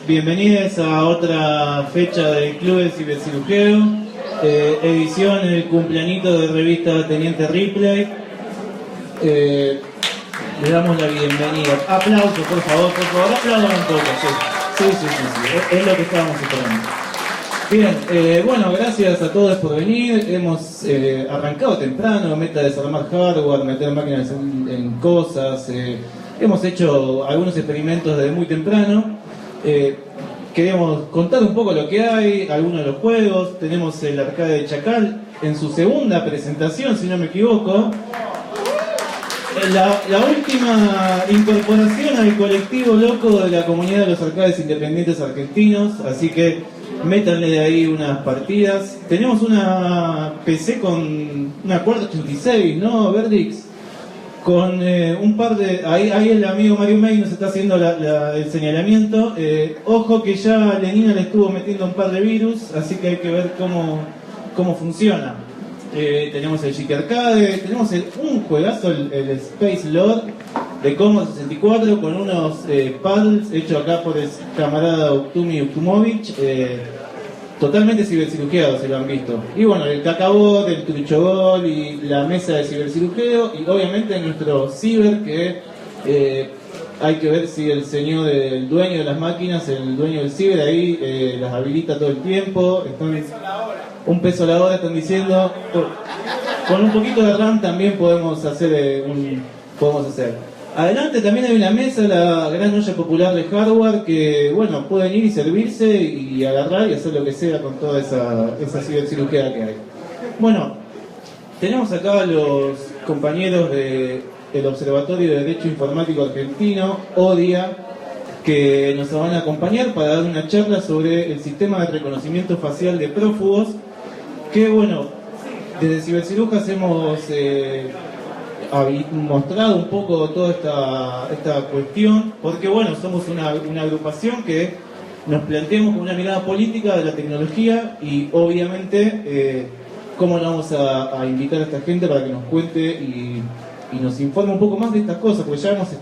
bienvenidos a otra fecha del Club de Cibercirujeo, edición el cumpleañito de revista Teniente Ripley. Le damos la bienvenida. Aplausos, por favor, aplaudan un poco. Sí, es lo que estábamos esperando. Bien, bueno, gracias a todos por venir. Hemos arrancado temprano, meta desarmar hardware, meter máquinas en cosas. Hemos hecho algunos experimentos desde muy temprano. Queríamos contar un poco lo que hay, algunos de los juegos. Tenemos el arcade de Chacal en su segunda presentación, si no me equivoco. La última incorporación al colectivo loco de la comunidad de los arcades independientes argentinos, así que métanle de ahí unas partidas. Tenemos una PC con una 486, ¿no, Verdix? Con un par de... Ahí el amigo Mario May nos está haciendo el señalamiento. Ojo que ya Lenina le estuvo metiendo un par de virus, así que hay que ver cómo funciona. Tenemos el Chiqui Arcade, tenemos un juegazo, el Space Lord de Commodore 64 con unos paddles hechos acá por el camarada Uktumi Uktumovich, totalmente cibercirujeados, si lo han visto. Y bueno, el Cacabot, el Truchogol y la mesa de cibercirujeo, y obviamente nuestro ciber, que hay que ver si el señor, el dueño de las máquinas, el dueño del ciber ahí las habilita todo el tiempo. Un peso a la hora están diciendo. Con un poquito de RAM también podemos hacer Adelante también hay una mesa, la gran olla popular de hardware, que bueno, pueden ir y servirse y agarrar y hacer lo que sea con toda esa cibercirugía que hay. Bueno, tenemos acá a los compañeros del Observatorio de Derecho Informático Argentino, ODIA, que nos van a acompañar para dar una charla sobre el sistema de reconocimiento facial de prófugos, que bueno, desde Cibercirujas hemos mostrado un poco toda esta cuestión, porque bueno, somos una agrupación que nos planteamos con una mirada política de la tecnología y obviamente cómo no vamos a invitar a esta gente para que nos cuente y nos informe un poco más de estas cosas, porque ya hemos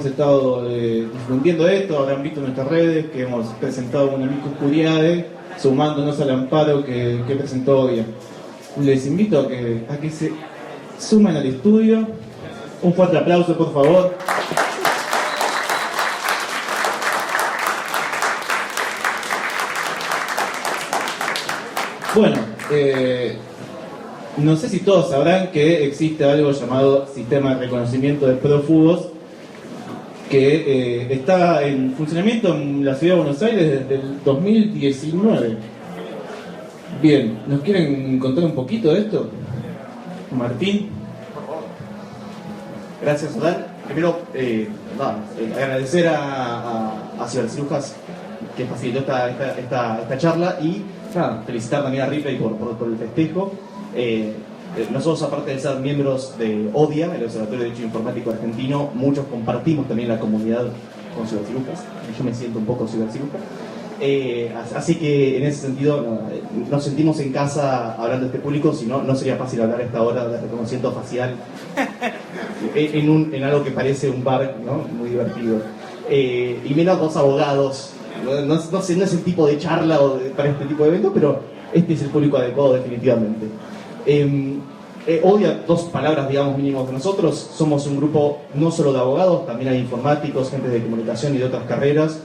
estado difundiendo esto. Habrán visto en nuestras redes que hemos presentado un amicus curiae sumándonos al amparo que presentó hoy. Les invito a que se sumen al estudio. Un fuerte aplauso, por favor. Bueno, no sé si todos sabrán que existe algo llamado Sistema de Reconocimiento de Prófugos, que está en funcionamiento en la ciudad de Buenos Aires desde el 2019. Bien, ¿nos quieren contar un poquito de esto? Martín. Gracias, Adán. Primero, agradecer a Cibercirujas que facilitó esta charla y felicitar también a Ripley por el festejo. Nosotros, aparte de ser miembros de ODIA, el Observatorio de Derecho Informático Argentino, muchos compartimos también la comunidad con Cibercirujas. Yo me siento un poco ciberciruja. Así que en ese sentido nos sentimos en casa hablando de este público, si no, no sería fácil hablar a esta hora de reconocimiento facial en algo que parece un bar, ¿no? Muy divertido. Y menos dos abogados. No es el tipo de charla para este tipo de evento, pero este es el público adecuado definitivamente. ODIA, dos palabras digamos mínimos de nosotros. Somos un grupo no solo de abogados, también hay informáticos, gente de comunicación y de otras carreras,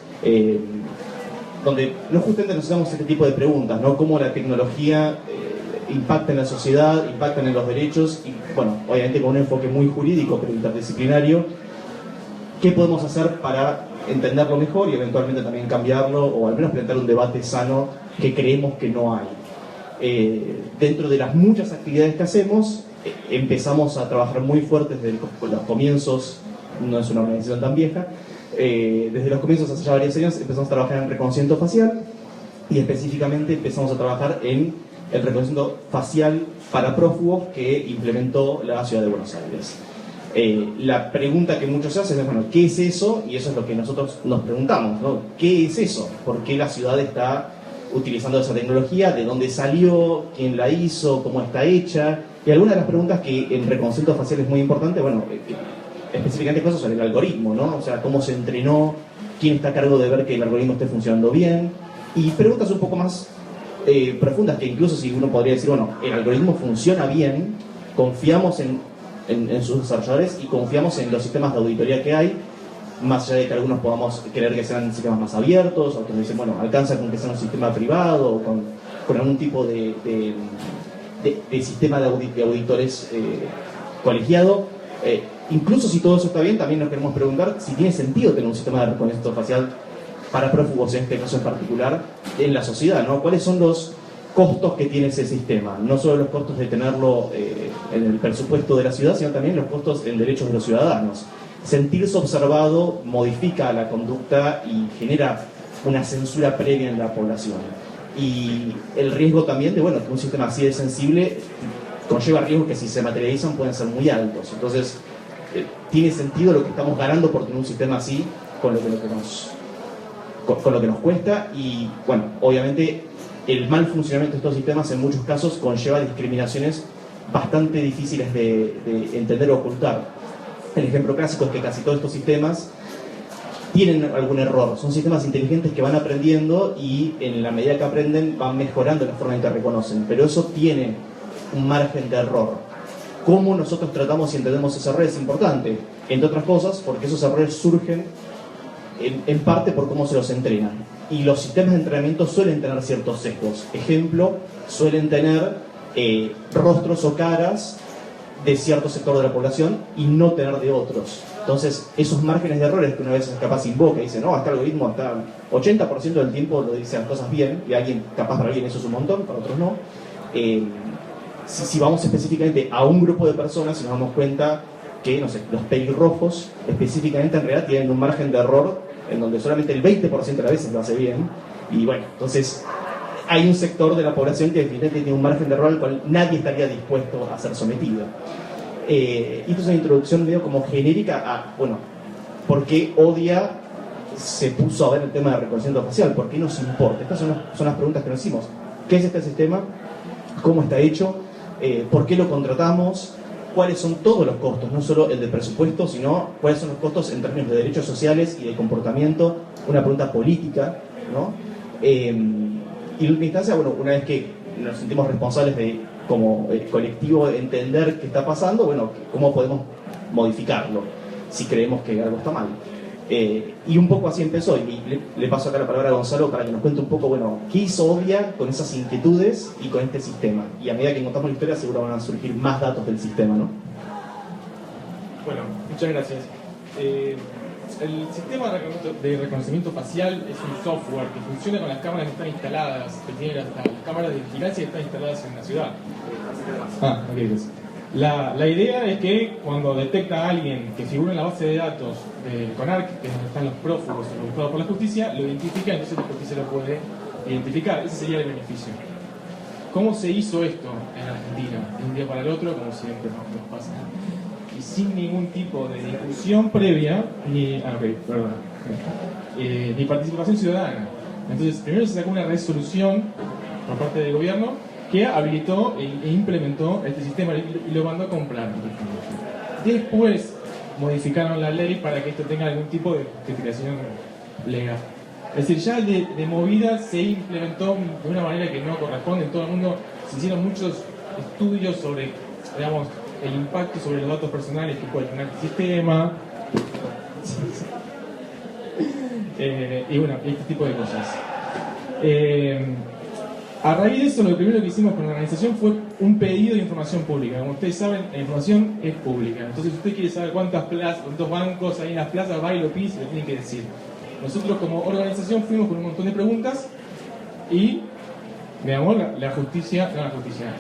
donde no justamente nos hacemos este tipo de preguntas, ¿no? Cómo la tecnología impacta en la sociedad, impacta en los derechos y, bueno, obviamente con un enfoque muy jurídico pero interdisciplinario. ¿Qué podemos hacer para entenderlo mejor y eventualmente también cambiarlo, o al menos plantear un debate sano que creemos que no hay? Dentro de las muchas actividades que hacemos, empezamos a trabajar muy fuerte desde los comienzos. No es una organización tan vieja. Desde los comienzos, hace ya varios años, empezamos a trabajar en reconocimiento facial y específicamente empezamos a trabajar en el reconocimiento facial para prófugos que implementó la ciudad de Buenos Aires. La pregunta que muchos se hacen es, bueno, ¿qué es eso? Y eso es lo que nosotros nos preguntamos, ¿no? ¿Qué es eso? ¿Por qué la ciudad está utilizando esa tecnología? ¿De dónde salió? ¿Quién la hizo? ¿Cómo está hecha? Y algunas de las preguntas que en reconocimiento facial es muy importante, bueno, específicamente cosas sobre el algoritmo, ¿no? O sea, cómo se entrenó, quién está a cargo de ver que el algoritmo esté funcionando bien, y preguntas un poco más profundas, que incluso si uno podría decir, bueno, el algoritmo funciona bien, confiamos en sus desarrolladores y confiamos en los sistemas de auditoría que hay, más allá de que algunos podamos querer que sean sistemas más abiertos, otros dicen, bueno, alcanza con que sea un sistema privado, o con algún tipo de sistema de auditores colegiado. Incluso si todo eso está bien, también nos queremos preguntar si tiene sentido tener un sistema de reconocimiento facial para prófugos, en este caso en particular, en la sociedad, ¿no? ¿Cuáles son los costos que tiene ese sistema? No solo los costos de tenerlo en el presupuesto de la ciudad, sino también los costos en derechos de los ciudadanos. Sentirse observado modifica la conducta y genera una censura previa en la población. Y el riesgo también de, bueno, que un sistema así de sensible conlleva riesgos que si se materializan pueden ser muy altos. Entonces, tiene sentido lo que estamos ganando por tener un sistema así con lo que nos cuesta. Y, bueno, obviamente el mal funcionamiento de estos sistemas en muchos casos conlleva discriminaciones bastante difíciles de entender o ocultar. El ejemplo clásico es que casi todos estos sistemas tienen algún error. Son sistemas inteligentes que van aprendiendo y en la medida que aprenden van mejorando la forma en que reconocen. Pero eso tiene un margen de error. ¿Cómo nosotros tratamos y entendemos ese error es importante? Entre otras cosas, porque esos errores surgen en parte por cómo se los entrenan. Y los sistemas de entrenamiento suelen tener ciertos sesgos. Ejemplo, suelen tener rostros o caras de cierto sector de la población y no tener de otros. Entonces, esos márgenes de errores que una vez capaz invoca y dice, no, hasta el algoritmo hasta 80% del tiempo lo dice las cosas bien, y alguien, capaz para alguien eso es un montón, para otros no. Si vamos específicamente a un grupo de personas y nos damos cuenta que, no sé, los pelirrojos específicamente en realidad tienen un margen de error en donde solamente el 20% de las veces lo hace bien, y bueno, entonces hay un sector de la población que definitivamente tiene un margen de error al cual nadie estaría dispuesto a ser sometido. Esto es una introducción medio como genérica a, bueno, ¿por qué ODIA se puso a ver el tema de reconocimiento facial? ¿Por qué nos importa? Estas son las preguntas que nos hicimos. ¿Qué es este sistema? ¿Cómo está hecho? ¿Por qué lo contratamos? ¿Cuáles son todos los costos? No solo el de presupuesto, sino cuáles son los costos en términos de derechos sociales y de comportamiento. Una pregunta política, ¿no? Y en última instancia, bueno, una vez que nos sentimos responsables de, como colectivo, entender qué está pasando, bueno, cómo podemos modificarlo si creemos que algo está mal. Y un poco así empezó, y le paso acá la palabra a Gonzalo para que nos cuente un poco, bueno, qué hizo ODIA con esas inquietudes y con este sistema. Y a medida que contamos la historia, seguro van a surgir más datos del sistema, ¿no? Bueno, muchas gracias. El sistema de reconocimiento facial es un software que funciona con las cámaras que están instaladas, que tiene las cámaras de vigilancia que están instaladas en la ciudad. Ok, gracias. La idea es que cuando detecta a alguien que figura en la base de datos del CONARC, que es donde están los prófugos buscados por la justicia, lo identifica, entonces la justicia lo puede identificar. Ese sería el beneficio. ¿Cómo se hizo esto en Argentina? De un día para el otro, como siempre nos pasa. Y sin ningún tipo de discusión previa, ni participación ciudadana. Entonces, primero se sacó una resolución por parte del gobierno que habilitó e implementó este sistema y lo mandó a comprar. Después modificaron la ley para que esto tenga algún tipo de justificación legal. Es decir, ya de movida se implementó de una manera que no corresponde en todo el mundo. Se hicieron muchos estudios sobre, digamos, el impacto sobre los datos personales que puede tener el sistema. Y bueno, este tipo de cosas. A raíz de eso, lo primero que hicimos con la organización fue un pedido de información pública. Como ustedes saben, la información es pública. Entonces, si usted quiere saber cuántas plazas, cuántos bancos hay en las plazas, va y lo pide y lo tiene que decir. Nosotros, como organización, fuimos con un montón de preguntas y, digamos,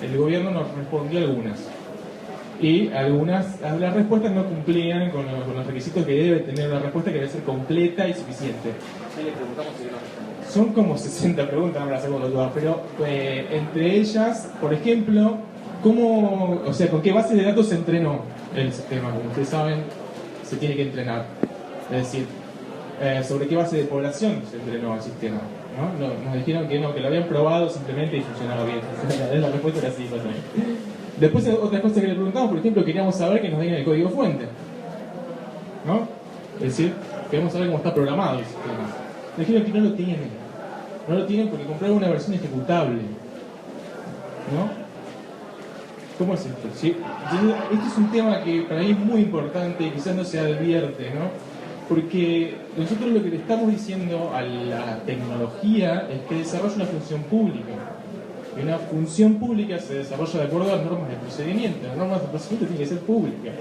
el gobierno nos respondió algunas. Y algunas, las respuestas no cumplían con los requisitos que debe tener una respuesta, que debe ser completa y suficiente. Sí, le preguntamos si no responde. Son como 60 preguntas, no me las hacemos todas, pero entre ellas, por ejemplo, ¿con qué base de datos se entrenó el sistema? Como ustedes saben, se tiene que entrenar. Es decir, ¿sobre qué base de población se entrenó el sistema? ¿No? Nos dijeron que no, que lo habían probado simplemente y funcionaba bien. La respuesta era así, Después, otra cosa que le preguntamos, por ejemplo, queríamos saber que nos digan el código fuente. ¿no? Es decir, queremos saber cómo está programado el sistema. Dijeron que no lo tienen. No lo tienen porque compraron una versión ejecutable, ¿no? ¿Cómo es esto? ¿Sí? Este es un tema que para mí es muy importante y quizás no se advierte, ¿no? Porque nosotros lo que le estamos diciendo a la tecnología es que desarrolla una función pública. Y una función pública se desarrolla de acuerdo a las normas de procedimiento. Las normas de procedimiento tienen que ser públicas.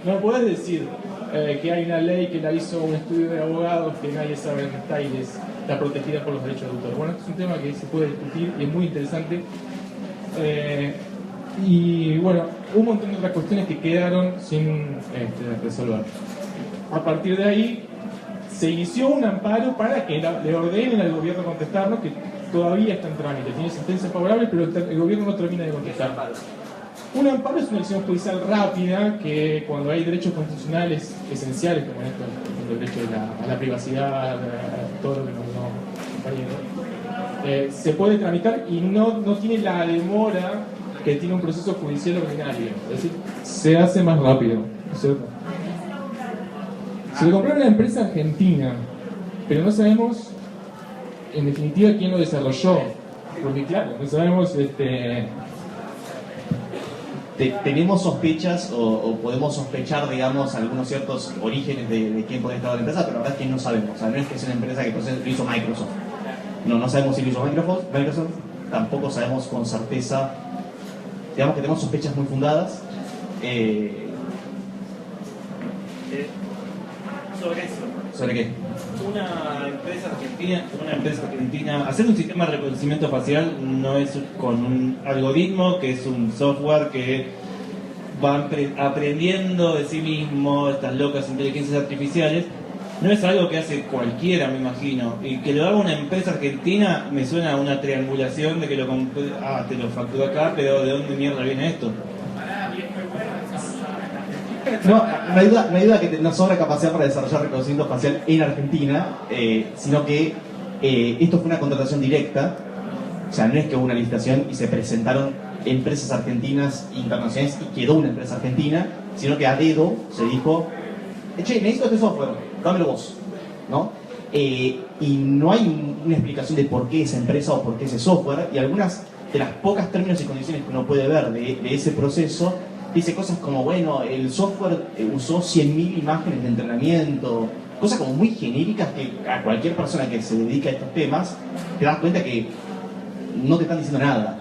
No podés decir que hay una ley que la hizo un estudio de abogados que nadie sabe dónde está y está protegida por los derechos de autor. Bueno, este es un tema que se puede discutir y es muy interesante. Y bueno, un montón de otras cuestiones que quedaron sin resolver. A partir de ahí se inició un amparo para que le ordenen al gobierno contestarnos, que todavía está en trámite, tiene sentencias favorables, pero el gobierno no termina de contestar. Un amparo es una acción judicial rápida que cuando hay derechos constitucionales esenciales, como esto, el derecho a la privacidad, a todo lo que nos se puede tramitar y no tiene la demora que tiene un proceso judicial ordinario. Es decir, se hace más rápido, ¿no es cierto? Se lo compró una empresa argentina, pero no sabemos en definitiva quién lo desarrolló, porque claro, no sabemos tenemos sospechas o podemos sospechar, digamos, algunos ciertos orígenes de quién podría estar la empresa, pero la verdad es que no sabemos. O sea, no es que es una empresa que lo hizo Microsoft. No sabemos si lo hizo Microsoft, tampoco sabemos con certeza. Digamos que tenemos sospechas muy fundadas. ¿Sobre eso? ¿Sobre qué? Una empresa argentina, hacer un sistema de reconocimiento facial no es con un algoritmo, que es un software que va aprendiendo de sí mismo, estas locas inteligencias artificiales. No es algo que hace cualquiera, me imagino. Y que lo haga una empresa argentina me suena a una triangulación de que lo compré, te lo facturó acá, pero ¿de dónde mierda viene esto? No hay duda que nos sobra capacidad para desarrollar reconocimiento facial en Argentina, sino que esto fue una contratación directa. O sea, no es que hubo una licitación y se presentaron empresas argentinas internacionales y quedó una empresa argentina, sino que a dedo se dijo, che, necesito este software, dámelo vos, ¿no? Y no hay una explicación de por qué esa empresa o por qué ese software, y algunas de las pocas términos y condiciones que uno puede ver de ese proceso dice cosas como, bueno, el software usó 100.000 imágenes de entrenamiento, cosas como muy genéricas que a cualquier persona que se dedica a estos temas te das cuenta que no te están diciendo nada.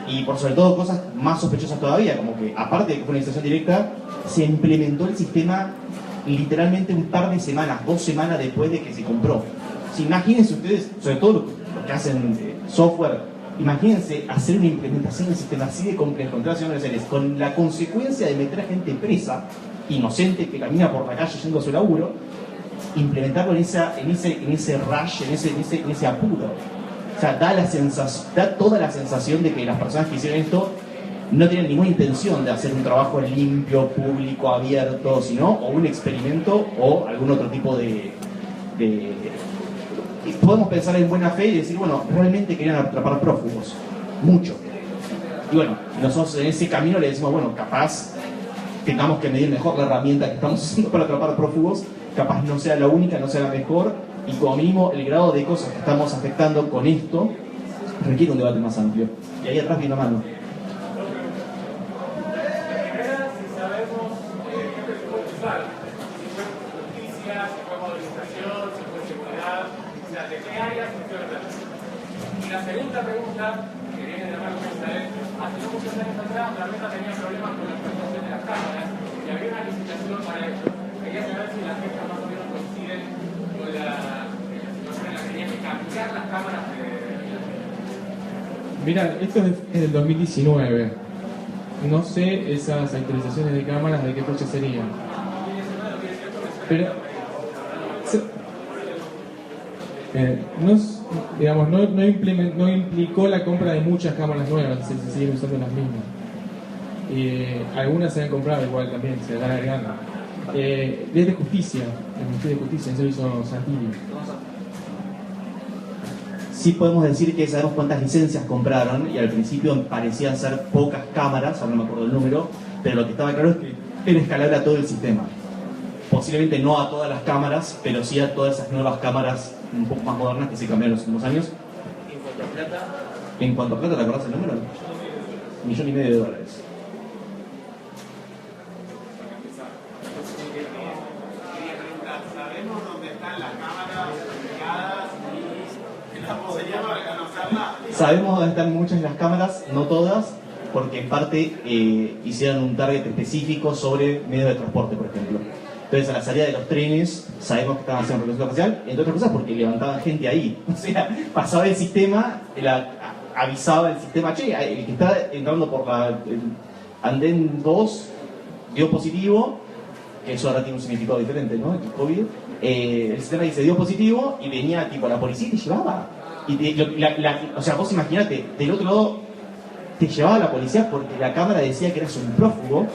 Y por sobre todo cosas más sospechosas todavía, como que aparte de que fue una licitación directa, se implementó el sistema literalmente un par de semanas, 2 semanas después de que se compró. Si imagínense ustedes, sobre todo los que hacen software, imagínense hacer una implementación del sistema así de complejo, con la consecuencia de meter a gente presa, inocente, que camina por la calle yendo a su laburo, implementarlo en ese rush, en ese apuro. O sea, da toda la sensación de que las personas que hicieron esto no tienen ninguna intención de hacer un trabajo limpio, público, abierto, sino o un experimento o algún otro tipo de... Y podemos pensar en buena fe y decir, bueno, realmente querían atrapar prófugos, mucho. Y bueno, nosotros en ese camino le decimos, bueno, capaz tengamos que medir mejor la herramienta que estamos usando para atrapar prófugos, capaz no sea la única, no sea la mejor, y como mínimo el grado de cosas que estamos afectando con esto requiere un debate más amplio. Y ahí atrás viene la mano. Y la segunda pregunta, que viene de la mano es, hace no muchos años atrás, la meta tenía problemas con la explotación de las cámaras y había una licitación para ello. Quería saber si las fechas más o menos coinciden con la situación en la que tenían que cambiar las cámaras de... Mira, esto es del 2019. No sé esas actualizaciones de cámaras de qué fecha serían. Pero... no implicó la compra de muchas cámaras nuevas, se siguen usando las mismas. Algunas se han comprado igual también, se van agregando. Desde Justicia, el Ministerio de Justicia, eso hizo Santilli. Sí podemos decir que sabemos cuántas licencias compraron y al principio parecían ser pocas cámaras, ahora no me acuerdo el número, pero lo que estaba claro es que era escalable a todo el sistema. posiblemente no a todas las cámaras, pero sí a todas esas nuevas cámaras un poco más modernas que se cambiaron en los últimos años. En cuanto a plata, ¿te acordás el número? $1,500,000. ¿Sabemos dónde están las cámaras ubicadas y las podríamos reconocerlas? Sabemos dónde están muchas de las cámaras, no todas, porque en parte hicieron un target específico sobre medios de transporte, por ejemplo. Entonces, a la salida de los trenes, sabemos que estaban haciendo reconocimiento facial, entre otras cosas porque levantaban gente ahí. O sea, pasaba el sistema, avisaba el sistema, che, el que está entrando por el andén 2 dio positivo, que eso ahora tiene un significado diferente, ¿no? El COVID. El sistema dice dio positivo y venía tipo la policía y te llevaba. Y o sea, vos imaginate, del otro lado te llevaba la policía porque la cámara decía que eras un prófugo.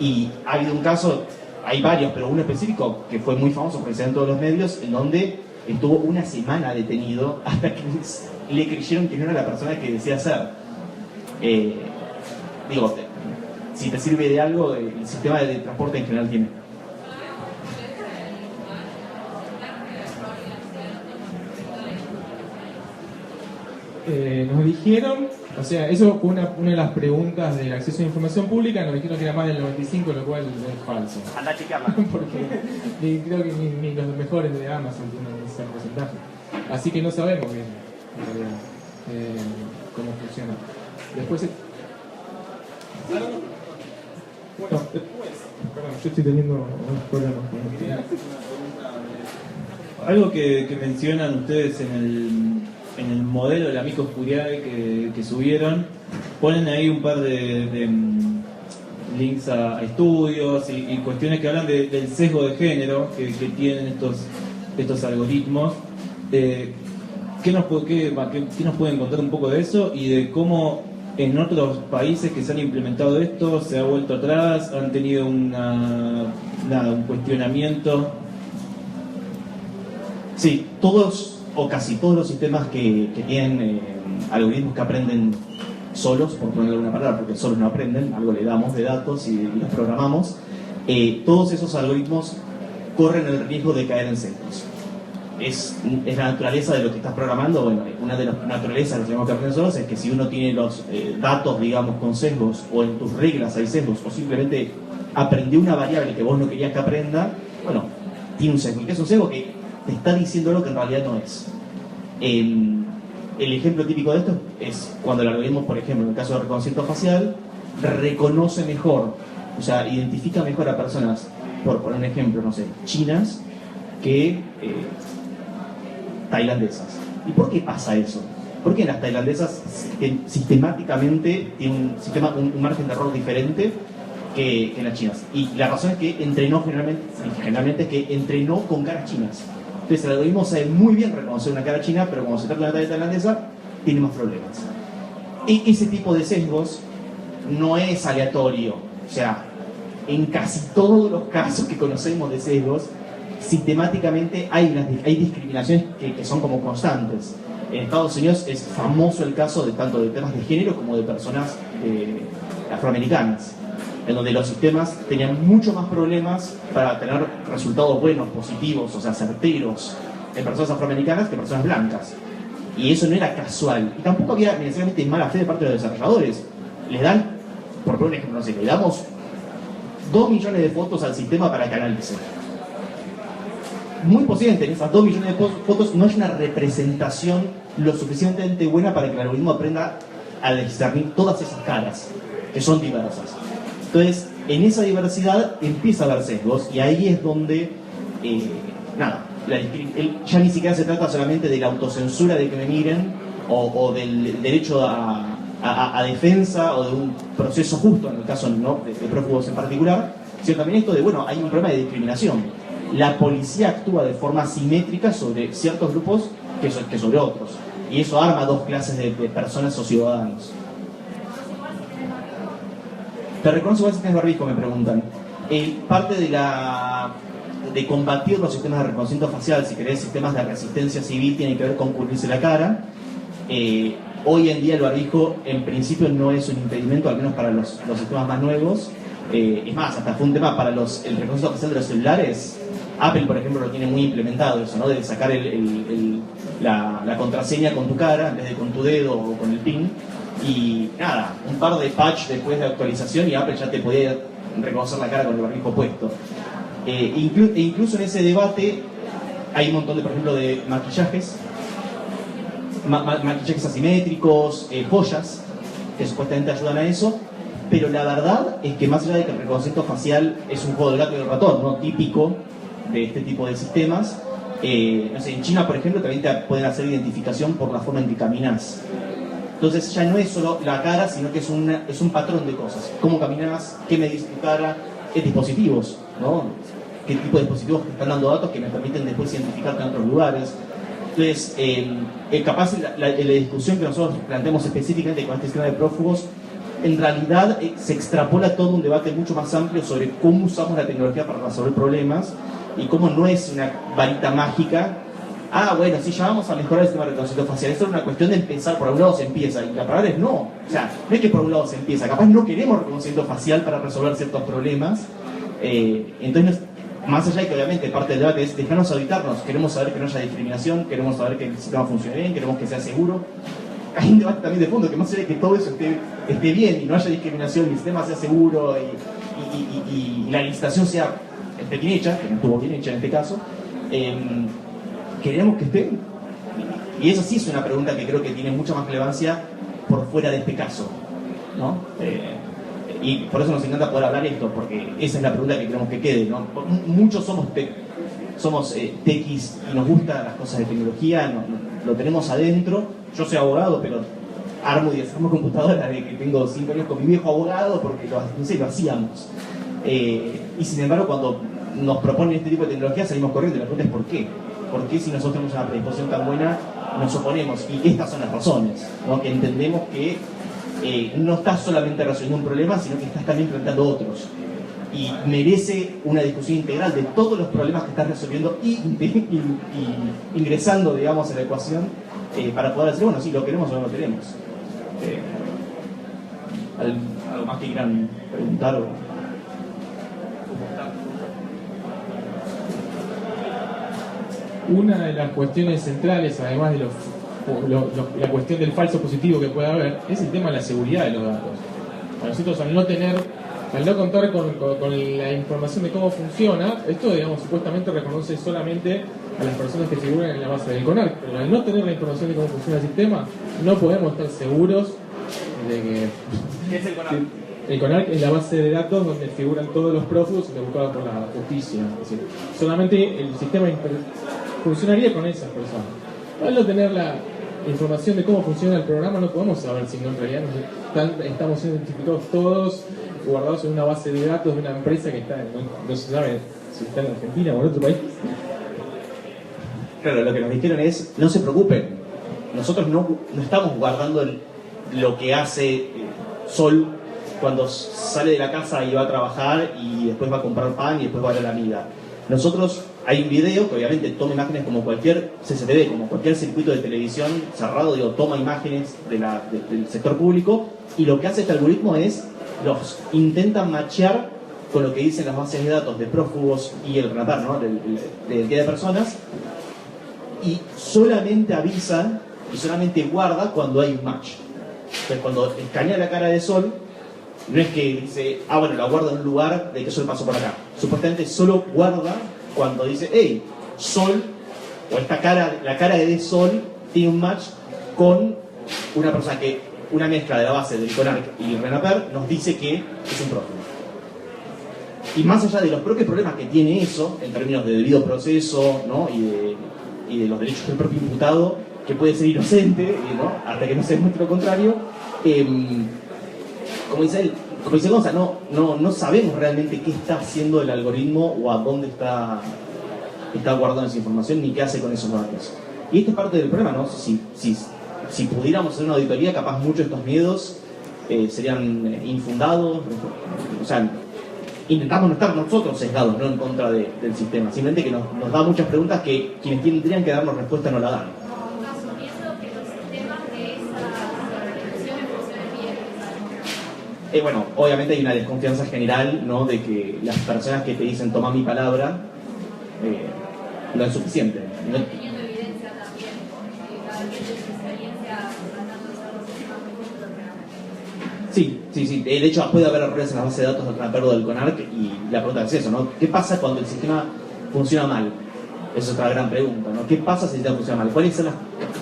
Y ha habido un caso, hay varios, pero uno específico que fue muy famoso porque se ve en todos los medios, en donde estuvo una semana detenido hasta que le creyeron que no era la persona que decía ser. Digo, si te sirve de algo, el sistema de transporte en general tiene. Nos dijeron, o sea, eso fue una de las preguntas del acceso a la información pública, nos dijeron que era más del 95, lo cual es falso. Anda a chequearla. Porque creo que ni los mejores de Amazon tienen ese porcentaje. Así que no sabemos bien en realidad, cómo funciona. Después... Bueno, después... Perdón, yo estoy teniendo unos problemas con esto. Algo que mencionan ustedes en el modelo de la Amicus Curiae que subieron, ponen ahí un par de links a estudios y cuestiones que hablan del sesgo de género que tienen estos algoritmos. ¿Qué nos pueden contar un poco de eso y de cómo en otros países que se han implementado esto se ha vuelto atrás, han tenido un cuestionamiento? Sí, todos o casi todos los sistemas que tienen algoritmos que aprenden solos, por ponerle alguna palabra, porque solos no aprenden, algo le damos de datos y los programamos, todos esos algoritmos corren el riesgo de caer en sesgos. Es la naturaleza de lo que estás programando. Bueno, una de las naturalezas de los sistemas que aprenden solos es que si uno tiene los datos, digamos, con sesgos, o en tus reglas hay sesgos, o simplemente aprendió una variable que vos no querías que aprenda, bueno, tiene un sesgo. ¿Y qué es un sesgo? Que te está diciendo algo que en realidad no es. El ejemplo típico de esto es cuando el algoritmo, por ejemplo, en el caso de reconocimiento facial, reconoce mejor, o sea, identifica mejor a personas, por poner un ejemplo, no sé, chinas, que tailandesas. ¿Y por qué pasa eso? Porque las tailandesas sistemáticamente tienen un margen de error diferente que las chinas. Y la razón es que entrenó generalmente es que entrenó con caras chinas. Entonces el algoritmo sabe muy bien reconocer una cara china, pero cuando se trata de una talla tailandesa, tiene más problemas. Y ese tipo de sesgos no es aleatorio. O sea, en casi todos los casos que conocemos de sesgos, sistemáticamente hay discriminaciones que son como constantes. En Estados Unidos es famoso el caso de tanto de temas de género como de personas afroamericanas, en donde los sistemas tenían mucho más problemas para tener resultados buenos, positivos, o sea, certeros, en personas afroamericanas que en personas blancas. Y eso no era casual. Y tampoco había necesariamente mala fe de parte de los desarrolladores. Les dan, por poner un ejemplo, no sé, le damos 2 millones de fotos al sistema para que analice. Muy posiblemente en esas 2 millones de fotos no hay una representación lo suficientemente buena para que el algoritmo aprenda a discernir todas esas caras, que son diversas. Entonces, en esa diversidad empieza a haber sesgos y ahí es donde, ya ni siquiera se trata solamente de la autocensura de que me miren o del derecho a defensa o de un proceso justo, en el caso ¿no? de prófugos en particular, sino también esto de, bueno, hay un problema de discriminación. La policía actúa de forma simétrica sobre ciertos grupos que sobre otros. Y eso arma 2 clases de personas o ciudadanos. ¿Te reconoce igual si tienes barbijo? Me preguntan. Parte de combatir los sistemas de reconocimiento facial, si querés, sistemas de resistencia civil, tiene que ver con cubrirse la cara. Hoy en día el barbijo en principio no es un impedimento, al menos para los sistemas más nuevos. Es más, hasta fue un tema para el reconocimiento facial de los celulares. Apple, por ejemplo, lo tiene muy implementado eso, ¿no? De sacar la contraseña con tu cara en vez de con tu dedo o con el PIN. Y nada, un par de patch después de actualización y Apple ya te podía reconocer la cara con el barbijo puesto. Incluso en ese debate hay un montón de, por ejemplo, de maquillajes, maquillajes asimétricos, joyas, que supuestamente ayudan a eso. Pero la verdad es que más allá de que el reconocimiento facial es un juego del gato y del ratón, ¿no? Típico de este tipo de sistemas, no sé, en China, por ejemplo, también te pueden hacer identificación por la forma en que caminas. Entonces ya no es solo la cara, sino que es un patrón de cosas. Cómo caminas, qué me dice tu cara, qué dispositivos, ¿no? Qué tipo de dispositivos te están dando datos que me permiten después identificarte en otros lugares. Entonces, capaz la discusión que nosotros planteamos específicamente con este sistema de prófugos, en realidad se extrapola todo un debate mucho más amplio sobre cómo usamos la tecnología para resolver problemas y cómo no es una varita mágica. Bueno, sí, ya vamos a mejorar el sistema de reconocimiento facial. Esto es una cuestión de empezar, por algún lado se empieza, y la palabra es no. O sea, no es que por un lado se empieza, capaz no queremos reconocimiento facial para resolver ciertos problemas. Entonces, más allá de que obviamente parte del debate es dejarnos habitarnos, queremos saber que no haya discriminación, queremos saber que el sistema funcione bien, queremos que sea seguro. Hay un debate también de fondo, que más allá de que todo eso esté bien y no haya discriminación y el sistema sea seguro y la licitación esté bien hecha, que no estuvo bien hecha en este caso, queremos que esté. Y eso sí es una pregunta que creo que tiene mucha más relevancia por fuera de este caso, ¿no? Y por eso nos encanta poder hablar esto, porque esa es la pregunta que queremos que quede, ¿no? Muchos somos tequis y nos gustan las cosas de tecnología, lo tenemos adentro. Yo soy abogado, pero armo y desarmo computadoras de que tengo 5 años con mi viejo abogado porque lo hacíamos. Y sin embargo, cuando nos proponen este tipo de tecnología salimos corriendo y la pregunta es ¿por qué? ¿Por qué si nosotros tenemos una predisposición tan buena nos oponemos? Y estas son las razones, ¿no? Que entendemos que no estás solamente resolviendo un problema, sino que estás también planteando otros. Y merece una discusión integral de todos los problemas que estás resolviendo y ingresando, digamos, en la ecuación para poder decir, bueno, sí, lo queremos o no lo queremos. ¿Algo más que quieran preguntar o Una de las cuestiones centrales, además de la cuestión del falso positivo que puede haber, es el tema de la seguridad de los datos. Para nosotros, al no contar con la información de cómo funciona, esto, digamos, supuestamente reconoce solamente a las personas que figuran en la base del CONARC, pero al no tener la información de cómo funciona el sistema, no podemos estar seguros de que... ¿Qué es el CONARC? El CONARC es la base de datos donde figuran todos los prófugos buscados por la justicia. Es decir, solamente el sistema funcionaría con esas personas. Al no tener la información de cómo funciona el programa, no podemos saber si no en realidad estamos siendo identificados todos, guardados en una base de datos de una empresa que está, no se sabe si está en Argentina o en otro país. Claro, lo que nos dijeron es, no se preocupen, nosotros no estamos guardando lo que hace Sol cuando sale de la casa y va a trabajar y después va a comprar pan y después va a ver a la amiga. Nosotros, hay un video que obviamente toma imágenes como cualquier CCTV, como cualquier circuito de televisión cerrado, toma imágenes del sector público, y lo que hace este algoritmo es, los intenta machear con lo que dicen las bases de datos de prófugos y el RENAPER, ¿no? de identidad de personas, y solamente avisa y solamente guarda cuando hay un match. Entonces, cuando escanea la cara de Sol, no es que dice, bueno, la guarda en un lugar de que Sol pasó por acá. Supuestamente solo guarda cuando dice, hey, Sol, o la cara de Sol tiene un match con una persona que, una mezcla de la base del CONARC y RENAPER nos dice que es un prófugo. Y más allá de los propios problemas que tiene eso, en términos de debido proceso, ¿no? y de los derechos del propio imputado, que puede ser inocente, ¿no? Hasta que no se demuestre lo contrario, como dice Gonza, no sabemos realmente qué está haciendo el algoritmo o a dónde está guardando esa información ni qué hace con esos datos. Y esto es parte del problema, ¿no? Si pudiéramos hacer una auditoría, capaz muchos de estos miedos serían infundados. O sea, intentamos no estar nosotros sesgados, no en contra del sistema. Simplemente que nos da muchas preguntas que quienes tendrían que darnos respuesta no la dan. Bueno, obviamente hay una desconfianza general, ¿no?, de que las personas que te dicen toma mi palabra no es suficiente. ¿No? Teniendo evidencia también, cada quien de su experiencia tratando de usar los sistemas muy Sí. De hecho, puede haber errores en la base de datos del rapero del CONARC y la pregunta es eso, ¿no? ¿Qué pasa cuando el sistema funciona mal? Esa es otra gran pregunta, ¿no? ¿Qué pasa si el sistema funciona mal?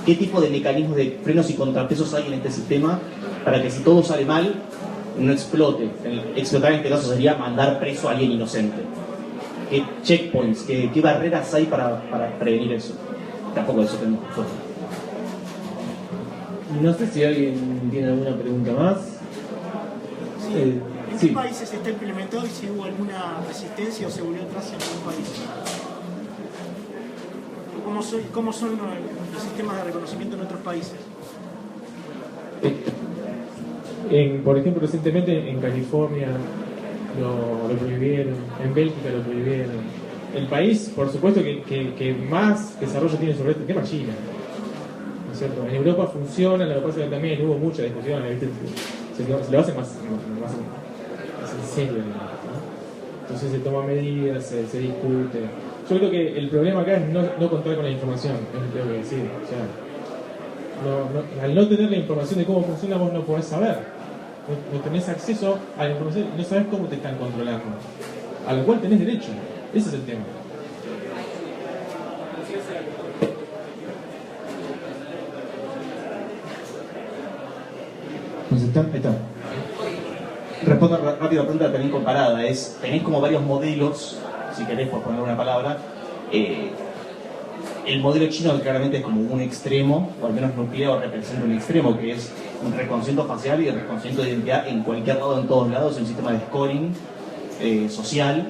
¿Qué tipo de mecanismos de frenos y contrapesos hay en este sistema para que si todo sale mal, no explote? Explotar en este caso sería mandar preso a alguien inocente. ¿Qué checkpoints, qué barreras hay para prevenir eso? Tampoco eso tenemos. No sé si alguien tiene alguna pregunta más. ¿En Sí. qué países está implementado y si hubo alguna resistencia o se volvió atrás en algún país? ¿Cómo son los sistemas de reconocimiento en otros países? Por ejemplo, recientemente en California lo prohibieron, en Bélgica lo prohibieron. El país, por supuesto, que más desarrollo tiene sobre este tema, China. ¿No es cierto? En Europa funciona, lo que pasa es que también hubo mucha discusión, ¿viste? Se lo hace más en serio, ¿no? Entonces se toman medidas, se discute. Yo creo que el problema acá es no contar con la información, es lo que tengo que decir. O sea, al no tener la información de cómo funciona, vos no podés saber. No tenés acceso a la información, no sabés cómo te están controlando. A lo cual tenés derecho. Ese es el tema. Pues está. Respondo rápido a la pregunta también comparada. Tenéis como varios modelos, si querés por poner una palabra. El modelo chino claramente es como un extremo, o al menos nuclear representa un extremo, que es un reconocimiento facial y el reconocimiento de identidad en cualquier lado, en todos lados, un sistema de scoring social.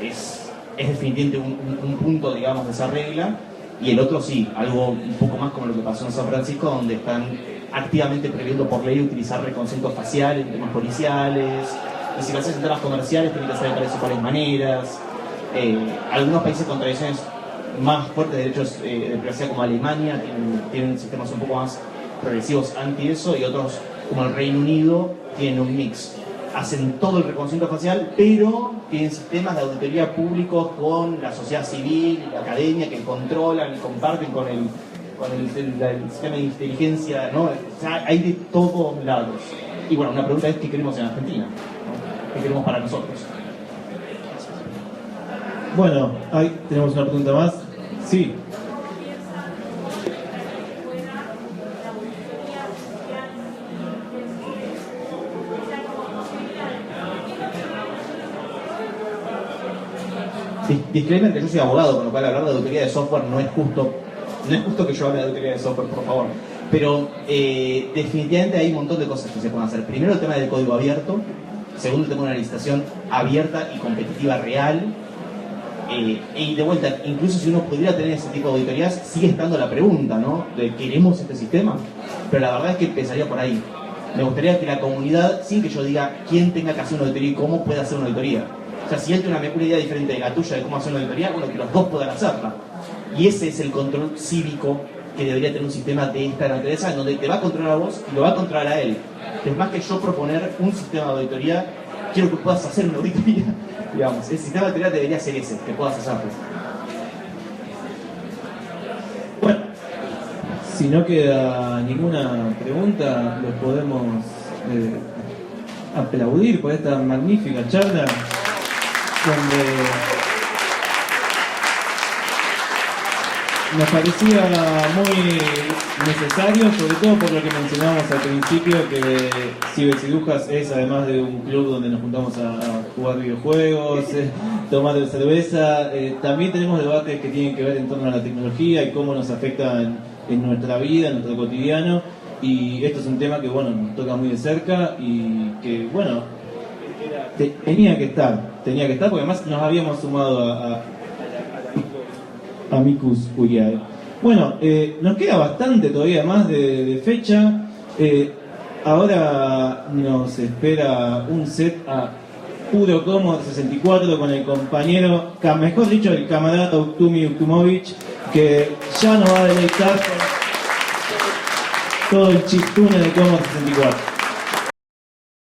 Es definitivamente un punto, digamos, de esa regla. Y el otro sí, algo un poco más como lo que pasó en San Francisco, donde están activamente previendo por ley utilizar reconocimientos faciales en temas policiales, y si lo haces en temas comerciales tiene que ser de tales o cuales maneras. Algunos países con tradiciones más fuertes de derechos de privacidad como Alemania tienen sistemas un poco más progresivos anti eso, y otros como el Reino Unido tienen un mix. Hacen todo el reconocimiento facial, pero tienen sistemas de auditoría públicos con la sociedad civil y la academia que controlan y comparten con el sistema de inteligencia, ¿no? O sea, hay de todos lados. Y bueno, una pregunta es: ¿qué queremos en Argentina? ¿no? ¿Qué queremos para nosotros? Bueno, ahí tenemos una pregunta más. Sí. Disclaimer que yo soy abogado, con lo cual hablar de auditoría de software no es justo que yo hable de auditoría de software, por favor. Pero definitivamente hay un montón de cosas que se pueden hacer. Primero, el tema del código abierto. Segundo, el tema de una licitación abierta y competitiva real. Y de vuelta, incluso si uno pudiera tener ese tipo de auditorías, sigue estando la pregunta, ¿no? De ¿queremos este sistema? Pero la verdad es que empezaría por ahí. Me gustaría que la comunidad, sin que yo diga quién tenga que hacer una auditoría y cómo puede hacer una auditoría. O sea, si él tiene una idea diferente de la tuya de cómo hacer una auditoría, bueno, que los dos puedan hacerla. Y ese es el control cívico que debería tener un sistema de esta naturaleza, en donde te va a controlar a vos y lo va a controlar a él. Es más que yo proponer un sistema de auditoría, quiero que puedas hacer una auditoría. Digamos, el sistema de auditoría debería ser ese, que puedas hacerlo. Bueno, si no queda ninguna pregunta, los podemos aplaudir por esta magnífica charla, donde nos parecía muy necesario, sobre todo por lo que mencionábamos al principio, que Cibercirujas es, además de un club donde nos juntamos a jugar videojuegos, tomar cerveza, también tenemos debates que tienen que ver en torno a la tecnología y cómo nos afecta en nuestra vida, en nuestro cotidiano, y esto es un tema que, bueno, nos toca muy de cerca y que, bueno, tenía que estar, porque además nos habíamos sumado a Amicus Curiae. Bueno, nos queda bastante todavía más de fecha. Ahora nos espera un set a puro Commodore 64 con el compañero, mejor dicho, el camarada Uktumi Uktumovich, que ya nos va a deleitar con todo el chiptune de Commodore 64.